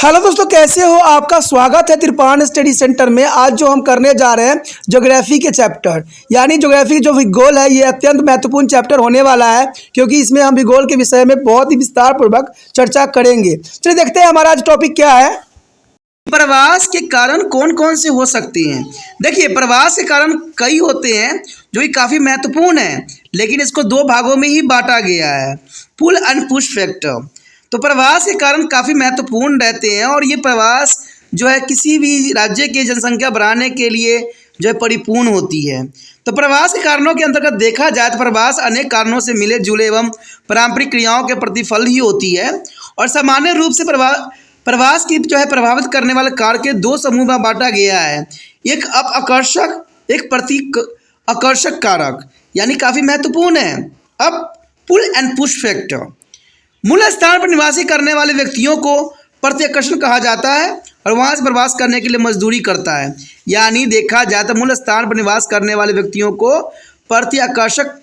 Hello दोस्तों, कैसे हो? आपका स्वागत है त्रिपाण स्टडी सेंटर में। आज जो हम करने जा रहे हैं ज्योग्राफी के चैप्टर, यानी ज्योग्राफी जो भूगोल है, ये अत्यंत महत्वपूर्ण चैप्टर होने वाला है, क्योंकि इसमें हम भूगोल के विषय में बहुत ही विस्तार पूर्वक चर्चा करेंगे। चलिए देखते हैं हमारा आज टॉपिक क्या है। प्रवास के कारण कौन कौन से हो सकते हैं? देखिए, प्रवास के कारण कई होते हैं जो कि काफ़ी महत्वपूर्ण है, लेकिन इसको दो भागों में ही बांटा गया है, पुल एंड पुश फैक्टर। तो प्रवास के कारण काफ़ी महत्वपूर्ण रहते हैं और ये प्रवास जो है किसी भी राज्य की जनसंख्या बढ़ाने के लिए जो है परिपूर्ण होती है। तो प्रवास के कारणों के अंतर्गत देखा जाए तो प्रवास अनेक कारणों से मिले जुले एवं पारंपरिक क्रियाओं के प्रतिफल ही होती है। और सामान्य रूप से प्रवास की जो है प्रभावित करने वाले कारक के दो समूह में बांटा गया है, एक आकर्षक, एक प्रतीक आकर्षक कारक, यानी काफ़ी महत्वपूर्ण है। अब पुल एंड पुश फैक्टर, मूल स्थान पर निवासी करने वाले व्यक्तियों को प्रत्याकर्षण कहा जाता है और वहाँ से प्रवास करने के लिए मजदूरी करता है। यानी देखा जाए तो मूल स्थान पर निवास करने वाले व्यक्तियों को प्रत्याकर्षक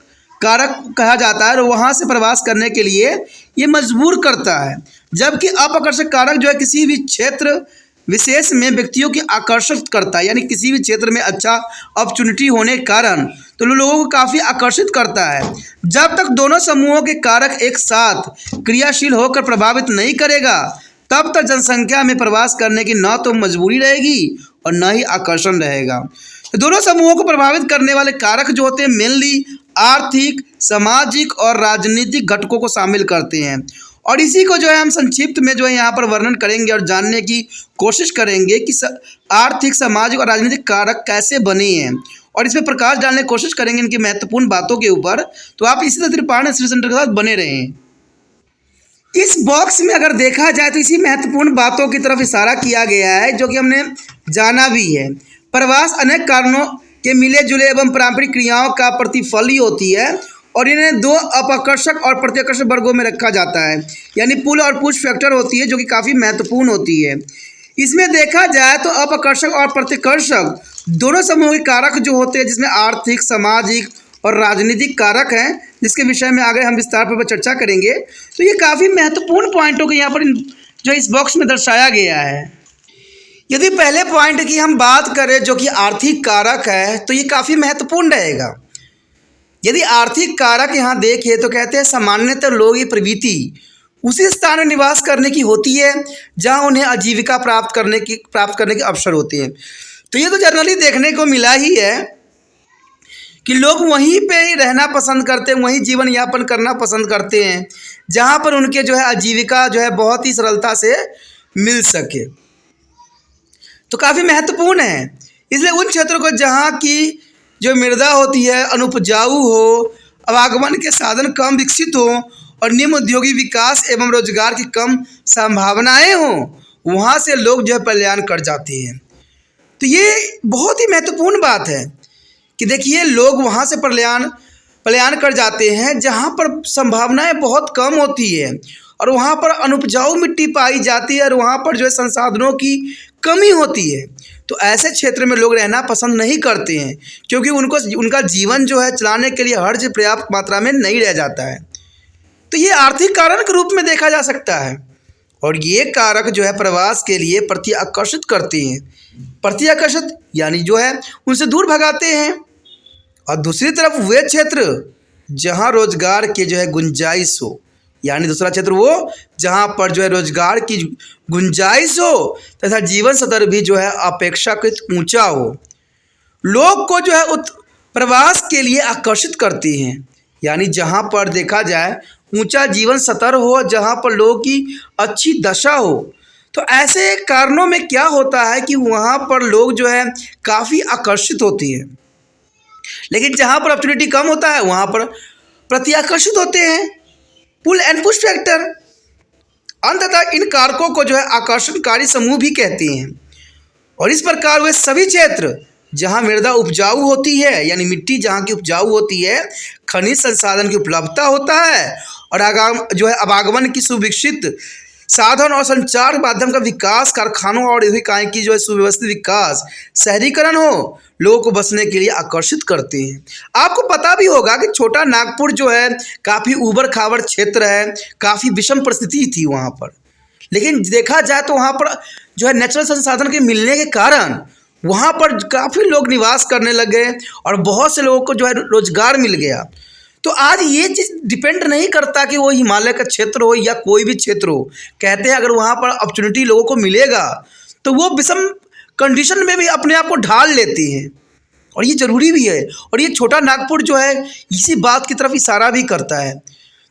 कारक कहा जाता है और वहाँ से प्रवास करने के लिए ये मजबूर करता है। जबकि अपाकर्षक कारक जो है किसी भी क्षेत्र विशेष में व्यक्तियों की आकर्षित करता है, यानी किसी भी क्षेत्र में अच्छा अपॉर्चुनिटी होने के कारण तो लोगों को काफ़ी आकर्षित करता है। जब तक दोनों समूहों के कारक एक साथ क्रियाशील होकर प्रभावित नहीं करेगा, तब तक जनसंख्या में प्रवास करने की न तो मजबूरी रहेगी और न ही आकर्षण रहेगा। तो दोनों समूहों को प्रभावित करने वाले कारक जो होते हैं मेनली आर्थिक, सामाजिक और राजनीतिक घटकों को शामिल करते हैं। और इसी को जो है हम संक्षिप्त में जो है यहाँ पर वर्णन करेंगे और जानने की कोशिश करेंगे कि आर्थिक, सामाजिक और राजनीतिक कारक कैसे बने हैं, और इसमें प्रकाश डालने की कोशिश करेंगे इनकी महत्वपूर्ण बातों के ऊपर। तो आप इसी तरह त्रिपाण स्टडी सेंटर के साथ बने रहें। इस बॉक्स में अगर देखा जाए तो इसी महत्वपूर्ण बातों की तरफ इशारा किया गया है जो कि हमने जाना भी है। प्रवास अनेक कारणों के मिले जुले एवं पारंपरिक क्रियाओं का प्रतिफल ही होती है और इन्हें दो अपाकर्षक और प्रत्याकर्षक वर्गों में रखा जाता है, यानी पुल और पुश फैक्टर होती है, जो कि काफ़ी महत्वपूर्ण होती है। इसमें देखा जाए तो अपाकर्षक और प्रत्याकर्षक दोनों समूह के कारक जो होते हैं, जिसमें आर्थिक, सामाजिक और राजनीतिक कारक हैं, जिसके विषय में आगे हम विस्तार पर चर्चा करेंगे। तो ये काफ़ी महत्वपूर्ण पॉइंटों को यहाँ पर जो इस बॉक्स में दर्शाया गया है। यदि पहले पॉइंट की हम बात करें जो कि आर्थिक कारक है, तो ये काफ़ी महत्वपूर्ण रहेगा। यदि आर्थिक कारक यहाँ देखें तो कहते हैं सामान्यतः लोग की प्रवृत्ति उसी स्थान में निवास करने की होती है जहाँ उन्हें आजीविका प्राप्त करने के अवसर होते हैं। तो ये तो जनरली देखने को मिला ही है कि लोग वहीं पे ही रहना पसंद करते हैं, वहीं जीवन यापन करना पसंद करते हैं जहाँ पर उनके जो है आजीविका जो है बहुत ही सरलता से मिल सके। तो काफ़ी महत्वपूर्ण है। इसलिए उन क्षेत्रों को जहाँ की जो मृदा होती है अनुपजाऊ हो, आवागमन के साधन कम विकसित हो और निम्न औद्योगिक विकास एवं रोजगार की कम संभावनाएं हों, वहाँ से लोग जो है पलायन कर जाते हैं। तो ये बहुत ही महत्वपूर्ण बात है कि देखिए लोग वहाँ से पलायन कर जाते हैं जहाँ पर संभावनाएं बहुत कम होती है और वहाँ पर अनुपजाऊ मिट्टी पाई जाती है और वहाँ पर जो है संसाधनों की कमी होती है। तो ऐसे क्षेत्र में लोग रहना पसंद नहीं करते हैं, क्योंकि उनका जीवन जो है चलाने के लिए हर्ज पर्याप्त मात्रा में नहीं रह जाता है। तो ये आर्थिक कारण के रूप में देखा जा सकता है और ये कारक जो है प्रवास के लिए प्रत्याकर्षित करते हैं। प्रत्याकर्षित यानी जो है उनसे दूर भगाते हैं। और दूसरी तरफ वे क्षेत्र जहाँ रोजगार के जो है गुंजाइश हो, यानी दूसरा क्षेत्र वो जहाँ पर जो है रोजगार की गुंजाइश हो तथा जीवन स्तर भी जो है अपेक्षाकृत ऊंचा हो, लोग को जो है प्रवास के लिए आकर्षित करती हैं। यानी जहाँ पर देखा जाए ऊंचा जीवन स्तर हो, जहाँ पर लोगों की अच्छी दशा हो, तो ऐसे कारणों में क्या होता है कि वहाँ पर लोग जो है काफ़ी आकर्षित होती हैं। लेकिन जहाँ पर अपॉर्चुनिटी कम होता है वहाँ पर प्रत्याकर्षित होते हैं, पुल एंड पुश फैक्टर। अंततः इन कारकों को जो है आकर्षणकारी समूह भी कहते हैं। और इस प्रकार वे सभी क्षेत्र जहाँ मृदा उपजाऊ होती है, यानी मिट्टी जहाँ की उपजाऊ होती है, खनिज संसाधन की उपलब्धता होता है और आवागमन की सुविकसित साधन और संचार माध्यम का विकास, कारखानों और इकाई की जो है सुव्यवस्थित विकास, शहरीकरण हो, लोगों को बसने के लिए आकर्षित करते हैं। आपको पता भी होगा कि छोटा नागपुर जो है काफ़ी ऊबड़ खाबड़ क्षेत्र है, काफ़ी विषम परिस्थिति थी वहाँ पर, लेकिन देखा जाए तो वहाँ पर जो है नेचुरल संसाधन के मिलने के कारण वहाँ पर काफ़ी लोग निवास करने लग गए और बहुत से लोगों को जो है रोजगार मिल गया। तो आज ये चीज़ डिपेंड नहीं करता कि वो हिमालय का क्षेत्र हो या कोई भी क्षेत्र हो। कहते हैं अगर वहाँ पर अपॉर्चुनिटी लोगों को मिलेगा तो वो विषम कंडीशन में भी अपने आप को ढाल लेते हैं, और ये ज़रूरी भी है। और ये छोटा नागपुर जो है इसी बात की तरफ इशारा भी करता है।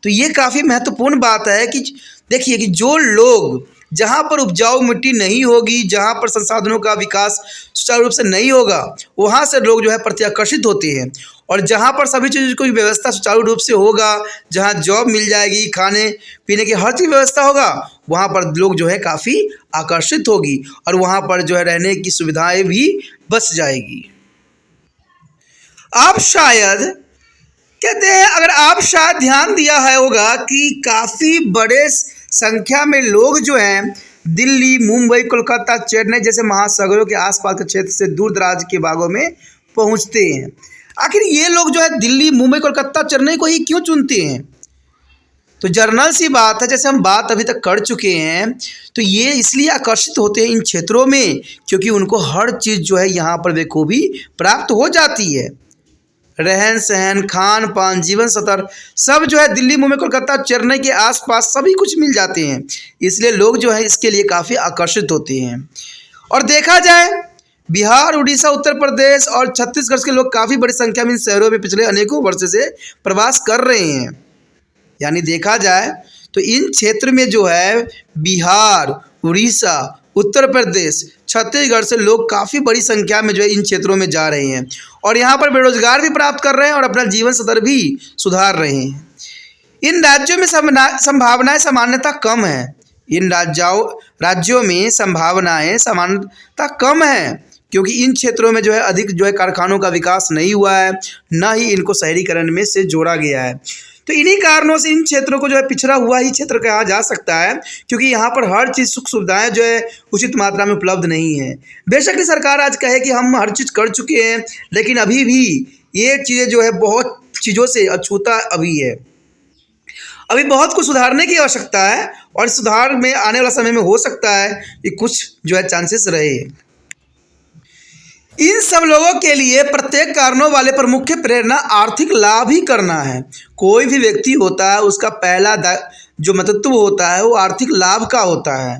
तो ये काफ़ी महत्वपूर्ण बात है कि देखिए कि जो लोग जहाँ पर उपजाऊ मिट्टी नहीं होगी, जहाँ पर संसाधनों का विकास सुचारू रूप से नहीं होगा, वहाँ से लोग जो है प्रत्याकर्षित होते हैं। और जहाँ पर सभी चीज़ों की व्यवस्था सुचारू रूप से होगा, जहाँ जॉब मिल जाएगी, खाने पीने की हर चीज़ व्यवस्था होगा, वहाँ पर लोग जो है काफ़ी आकर्षित होगी और वहाँ पर जो है रहने की सुविधाएं भी बच जाएगी। आप शायद कहते हैं, अगर आप शायद ध्यान दिया है होगा कि काफ़ी बड़े संख्या में लोग जो हैं दिल्ली, मुंबई, कोलकाता, चेन्नई जैसे महासागरों के आसपास के क्षेत्र से दूर दराज के भागों में पहुंचते हैं। आखिर ये लोग जो है दिल्ली, मुंबई, कोलकाता, चेन्नई को ही क्यों चुनते हैं? तो जर्नल सी बात है, जैसे हम बात अभी तक कर चुके हैं, तो ये इसलिए आकर्षित होते हैं इन क्षेत्रों में क्योंकि उनको हर चीज़ जो है यहाँ पर बखूबी प्राप्त हो जाती है। रहन सहन, खान पान, जीवन स्तर सब जो है दिल्ली, मुंबई, कोलकाता, चेन्नई के आसपास सभी कुछ मिल जाते हैं। इसलिए लोग जो है इसके लिए काफ़ी आकर्षित होते हैं। और देखा जाए बिहार, उड़ीसा, उत्तर प्रदेश और छत्तीसगढ़ के लोग काफ़ी बड़ी संख्या में इन शहरों में पिछले अनेकों वर्षों से प्रवास कर रहे हैं। यानी देखा जाए तो इन क्षेत्र में जो है बिहार, उड़ीसा, उत्तर प्रदेश, छत्तीसगढ़ से लोग काफ़ी बड़ी संख्या में जो है इन क्षेत्रों में जा रहे हैं और यहाँ पर बेरोजगार भी प्राप्त कर रहे हैं और अपना जीवन स्तर भी सुधार रहे हैं। इन राज्यों में संभावनाएं सामान्यतः कम है। इन राज्यों में संभावनाएं सामान्यतः कम है क्योंकि इन क्षेत्रों में जो है अधिक जो है कारखानों का विकास नहीं हुआ है, ना ही इनको शहरीकरण में से जोड़ा गया है। तो इन्हीं कारणों से इन क्षेत्रों को जो है पिछड़ा हुआ ही क्षेत्र कहा जा सकता है क्योंकि यहाँ पर हर चीज़ सुख सुविधाएं जो है उचित मात्रा में उपलब्ध नहीं है। बेशक कि सरकार आज कहे कि हम हर चीज़ कर चुके हैं, लेकिन अभी भी ये चीज़ें जो है बहुत चीज़ों से अछूता अभी है। अभी बहुत कुछ सुधारने की आवश्यकता है और सुधार में आने वाला समय में हो सकता है कि कुछ जो है चांसेस रहे। इन सब लोगों के लिए प्रत्येक कारणों वाले पर मुख्य प्रेरणा आर्थिक लाभ ही करना है। कोई भी व्यक्ति होता है उसका पहला जो महत्व होता है वो आर्थिक लाभ का होता है।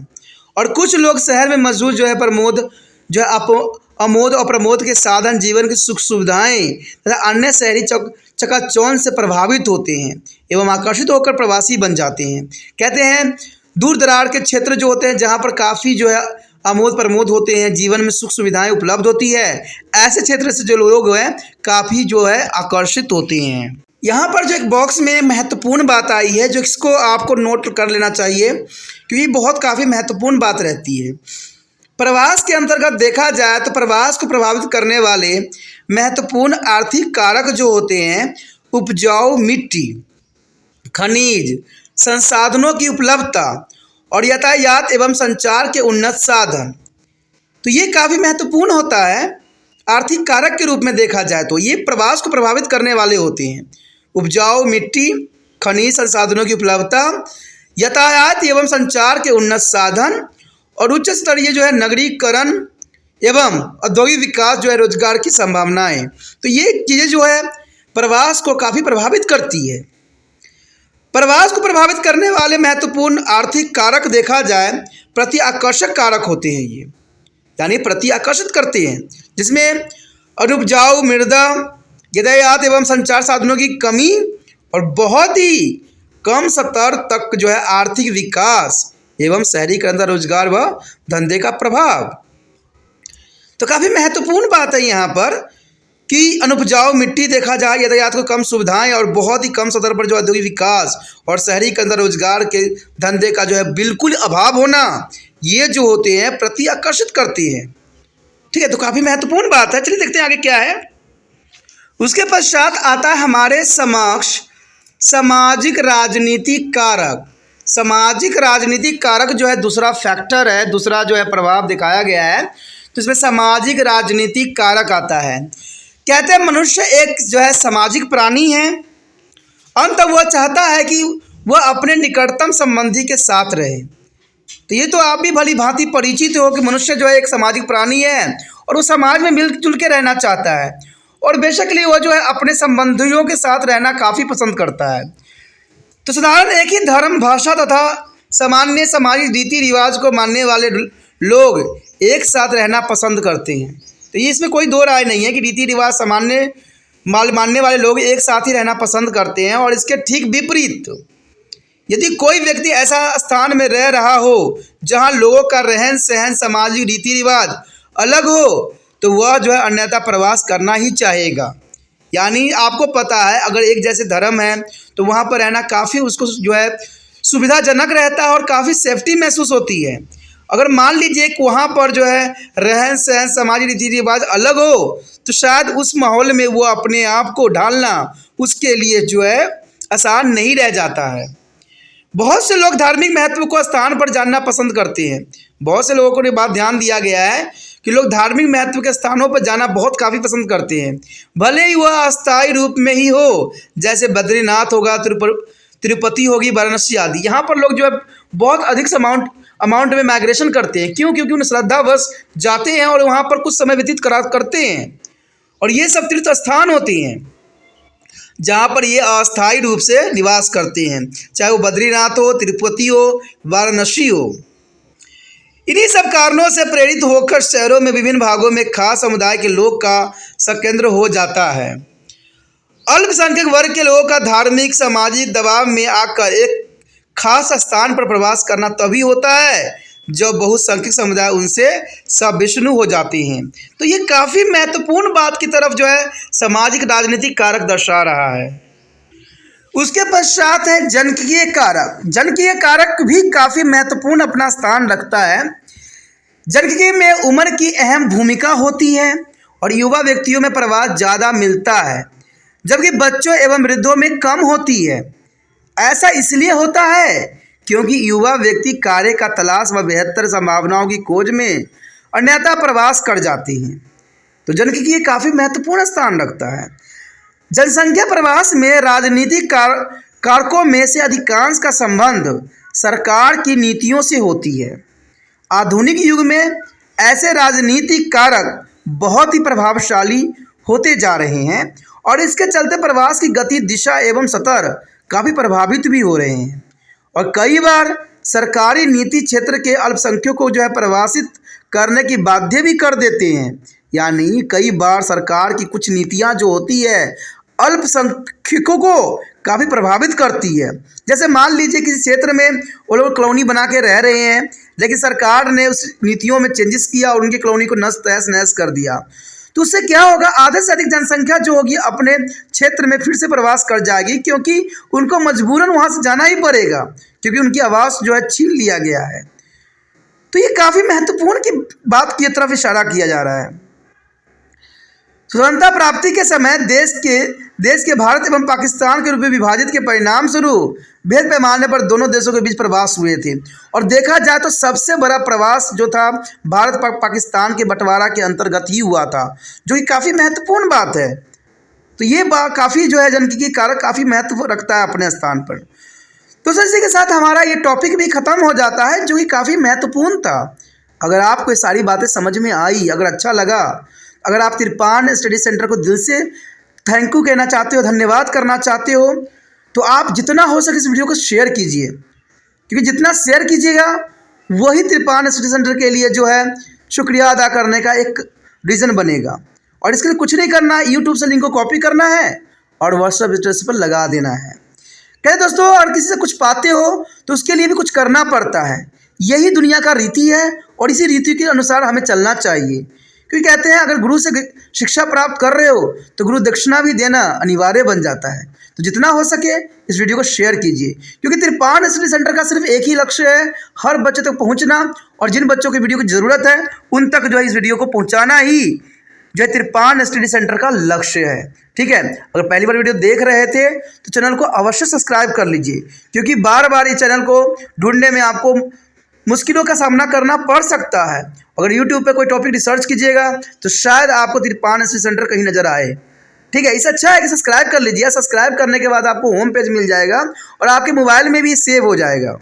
और कुछ लोग शहर में मौजूद जो है प्रमोद जो है अमोद और प्रमोद के साधन, जीवन की सुख सुविधाएं तथा अन्य शहरी चकाचौंध से प्रभावित होते हैं एवं आकर्षित होकर प्रवासी बन जाते हैं। कहते हैं दूर दरार के क्षेत्र जो होते हैं जहाँ पर काफ़ी जो है आमोद प्रमोद होते हैं, जीवन में सुख सुविधाएं उपलब्ध होती है, ऐसे क्षेत्र से जो लोग हैं काफ़ी जो है आकर्षित होते हैं। यहाँ पर जो एक बॉक्स में महत्वपूर्ण बात आई है जो इसको आपको नोट कर लेना चाहिए क्योंकि बहुत काफ़ी महत्वपूर्ण बात रहती है। प्रवास के अंतर्गत देखा जाए तो प्रवास को प्रभावित करने वाले महत्वपूर्ण आर्थिक कारक जो होते हैं उपजाऊ मिट्टी, खनिज संसाधनों की उपलब्धता और यातायात एवं संचार के उन्नत साधन। तो ये काफ़ी महत्वपूर्ण होता है आर्थिक कारक के रूप में देखा जाए तो ये प्रवास को प्रभावित करने वाले होते हैं। उपजाऊ मिट्टी, खनिज संसाधनों की उपलब्धता, यातायात एवं संचार के उन्नत साधन और उच्च स्तरीय जो है नगरीकरण एवं औद्योगिक विकास जो है रोजगार की संभावनाएं। तो ये चीज़ें जो है प्रवास को काफ़ी प्रभावित करती है। प्रवास को प्रभावित करने वाले महत्वपूर्ण आर्थिक कारक देखा जाए प्रति आकर्षक कारक होते हैं ये, यानी प्रति आकर्षित करते हैं, जिसमें अनुपजाऊ मृदा, यातायात एवं संचार साधनों की कमी और बहुत ही कम स्तर तक जो है आर्थिक विकास एवं शहरीकरण, रोजगार व धंधे का प्रभाव। तो काफ़ी महत्वपूर्ण बात है यहाँ पर कि अनुपजाऊ मिट्टी देखा जाए, यातायात को कम सुविधाएं और बहुत ही कम स्तर पर जो औद्योगिक विकास और शहरीकरण, रोजगार के धंधे का जो है बिल्कुल अभाव होना, ये जो होते हैं प्रति आकर्षित करती है। ठीक है, तो काफ़ी महत्वपूर्ण बात है। चलिए देखते हैं आगे क्या है। उसके पश्चात आता है हमारे समक्ष सामाजिक राजनीतिक कारक। सामाजिक राजनीतिक कारक जो है दूसरा फैक्टर है, दूसरा जो है प्रभाव दिखाया गया है। तो इसमें सामाजिक राजनीतिक कारक आता है। कहते हैं मनुष्य एक जो है सामाजिक प्राणी है। अंत वह चाहता है कि वह अपने निकटतम संबंधी के साथ रहे। तो ये तो आप भी भली भांति परिचित हो कि मनुष्य जो है एक सामाजिक प्राणी है और वो समाज में मिलजुल के रहना चाहता है और बेसिकली वो जो है अपने संबंधियों के साथ रहना काफ़ी पसंद करता है। तो साधारण एक ही धर्म, भाषा तथा सामान्य सामाजिक रीति रिवाज को मानने वाले लोग एक साथ रहना पसंद करते हैं। तो ये इसमें कोई दो राय नहीं है कि रीति रिवाज सामान्य मानने वाले लोग एक साथ ही रहना पसंद करते हैं। और इसके ठीक विपरीत यदि कोई व्यक्ति ऐसा स्थान में रह रहा हो जहां लोगों का रहन सहन, सामाजिक रीति रिवाज अलग हो, तो वह जो है अन्यथा प्रवास करना ही चाहेगा। यानी आपको पता है अगर एक जैसे धर्म है तो वहाँ पर रहना काफ़ी उसको जो है सुविधाजनक रहता है और काफ़ी सेफ्टी महसूस होती है। अगर मान लीजिए कि वहाँ पर जो है रहन सहन, सामाजिक रीति रिवाज अलग हो तो शायद उस माहौल में वो अपने आप को ढालना उसके लिए जो है आसान नहीं रह जाता है। बहुत से लोग धार्मिक महत्व को स्थान पर जानना पसंद करते हैं। बहुत से लोगों को ये बात ध्यान दिया गया है कि लोग धार्मिक महत्व के स्थानों पर जाना बहुत काफ़ी पसंद करते हैं, भले ही वह अस्थायी रूप में ही हो, जैसे बद्रीनाथ होगा, तिरुपति होगी, वाराणसी आदि। यहाँ पर लोग जो है बहुत अधिक अमाउंट में माइग्रेशन करते हैं। क्यों? क्योंकि उन्हें श्रद्धावश जाते हैं और वहाँ पर कुछ समय व्यतीत करते हैं। और ये सब तीर्थ स्थान होते हैं जहाँ पर ये अस्थायी रूप से निवास करते हैं, चाहे वो बद्रीनाथ हो, तिरुपति हो, वाराणसी हो। इन्हीं सब कारणों से प्रेरित होकर शहरों में विभिन्न भागों में खास समुदाय के लोग का संकेंद्र हो जाता है। अल्पसंख्यक वर्ग के लोगों का धार्मिक सामाजिक दबाव में आकर एक खास स्थान पर प्रवास करना तभी होता है जब बहुसंख्यक समुदाय उनसे सहिष्णु हो जाते हैं। तो ये काफ़ी महत्वपूर्ण बात की तरफ जो है सामाजिक राजनीतिक कारक दर्शा रहा है। उसके पश्चात है जनकीय कारक। जनकीय कारक भी काफ़ी महत्वपूर्ण अपना स्थान रखता है। जनकीय में उम्र की अहम भूमिका होती है और युवा व्यक्तियों में प्रवास ज़्यादा मिलता है, जबकि बच्चों एवं वृद्धों में कम होती है। ऐसा इसलिए होता है क्योंकि युवा व्यक्ति कार्य का तलाश व बेहतर संभावनाओं की खोज में अन्यथा प्रवास कर जाते हैं। तो जनकीय काफ़ी महत्वपूर्ण स्थान रखता है। जनसंख्या प्रवास में राजनीतिक कारकों में से अधिकांश का संबंध सरकार की नीतियों से होती है। आधुनिक युग में ऐसे राजनीतिक कारक बहुत ही प्रभावशाली होते जा रहे हैं और इसके चलते प्रवास की गति, दिशा एवं स्तर काफ़ी प्रभावित भी हो रहे हैं। और कई बार सरकारी नीति क्षेत्र के अल्पसंख्यकों को जो है प्रवासित करने की बाध्य भी कर देते हैं। यानी कई बार सरकार की कुछ नीतियां जो होती है अल्पसंख्यकों को काफ़ी प्रभावित करती है। जैसे मान लीजिए किसी क्षेत्र में वो लोग कॉलोनी बना के रह रहे हैं, लेकिन सरकार ने उस नीतियों में चेंजेस किया और उनकी कॉलोनी को नस तहस नहस कर दिया। तो उससे क्या होगा, आधे से अधिक जनसंख्या जो होगी अपने क्षेत्र में फिर से प्रवास कर जाएगी, क्योंकि उनको मजबूरन वहाँ से जाना ही पड़ेगा, क्योंकि उनकी आवास जो है छीन लिया गया है। तो ये काफ़ी महत्वपूर्ण की बात की तरफ इशारा किया जा रहा है। स्वतंत्रता प्राप्ति के समय देश के भारत एवं पाकिस्तान के रूप में विभाजित के परिणाम स्वरूप भेद पैमाने पर दोनों देशों के बीच प्रवास हुए थे। और देखा जाए तो सबसे बड़ा प्रवास जो था भारत पाकिस्तान के बंटवारा के अंतर्गत ही हुआ था, जो कि काफ़ी महत्वपूर्ण बात है। तो ये बात काफ़ी जो है जनकीय कारक काफ़ी महत्व रखता है अपने स्थान पर। तो इसी के साथ हमारा ये टॉपिक भी ख़त्म हो जाता है, जो कि काफ़ी महत्वपूर्ण था। अगर आपको ये सारी बातें समझ में आई, अगर अच्छा लगा, अगर आप तिरपान स्टडी सेंटर को दिल से थैंक यू कहना चाहते हो, धन्यवाद करना चाहते हो, तो आप जितना हो सके इस वीडियो को शेयर कीजिए, क्योंकि जितना शेयर कीजिएगा वही तिरपान स्टडी सेंटर के लिए जो है शुक्रिया अदा करने का एक रीज़न बनेगा। और इसके लिए कुछ नहीं करना, यूट्यूब से लिंक को कॉपी करना है और व्हाट्सएप स्टेटस पर लगा देना है। कहते दोस्तों, और किसी से कुछ पाते हो तो उसके लिए भी कुछ करना पड़ता है। यही दुनिया का रीति है और इसी रीति के अनुसार हमें चलना चाहिए। क्योंकि कहते हैं अगर गुरु से शिक्षा प्राप्त कर रहे हो तो गुरु दक्षिणा भी देना अनिवार्य बन जाता है। तो जितना हो सके इस वीडियो को शेयर कीजिए, क्योंकि तिरपान स्टडी सेंटर का सिर्फ एक ही लक्ष्य है, हर बच्चे तक पहुंचना, और जिन बच्चों की वीडियो की ज़रूरत है उन तक जो है इस वीडियो को पहुंचाना ही जो है तिरपान स्टडी सेंटर का लक्ष्य है। ठीक है, अगर पहली बार वीडियो देख रहे थे तो चैनल को अवश्य सब्सक्राइब कर लीजिए, क्योंकि बार बार ये चैनल को ढूंढने में आपको मुश्किलों का सामना करना पड़ सकता है। अगर YouTube पे कोई टॉपिक रिसर्च कीजिएगा तो शायद आपको तिरपान स्टडी सेंटर कहीं नज़र आए। ठीक है, इससे अच्छा है कि सब्सक्राइब कर लीजिए। सब्सक्राइब करने के बाद आपको होम पेज मिल जाएगा और आपके मोबाइल में भी सेव हो जाएगा।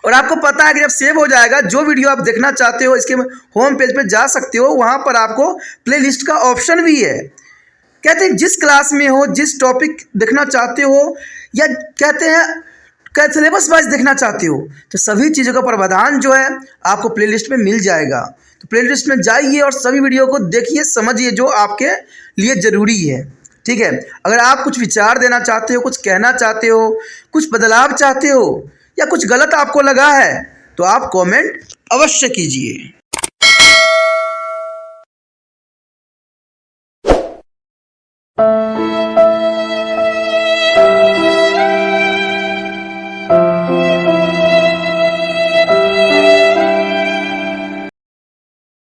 और आपको पता है कि जब सेव हो जाएगा, जो वीडियो आप देखना चाहते हो इसके होम पेज पे जा सकते हो, वहाँ पर आपको प्लेलिस्ट का ऑप्शन भी है। कहते हैं जिस क्लास में हो, जिस टॉपिक देखना चाहते हो, या कहते हैं सिलेबस वाइज देखना चाहते हो, तो सभी चीज़ों का प्रावधान जो है आपको प्लेलिस्ट में मिल जाएगा। तो प्लेलिस्ट में जाइए और सभी वीडियो को देखिए, समझिए जो आपके लिए ज़रूरी है। ठीक है, अगर आप कुछ विचार देना चाहते हो, कुछ कहना चाहते हो, कुछ बदलाव चाहते हो, या कुछ गलत आपको लगा है, तो आप कमेंट अवश्य कीजिए।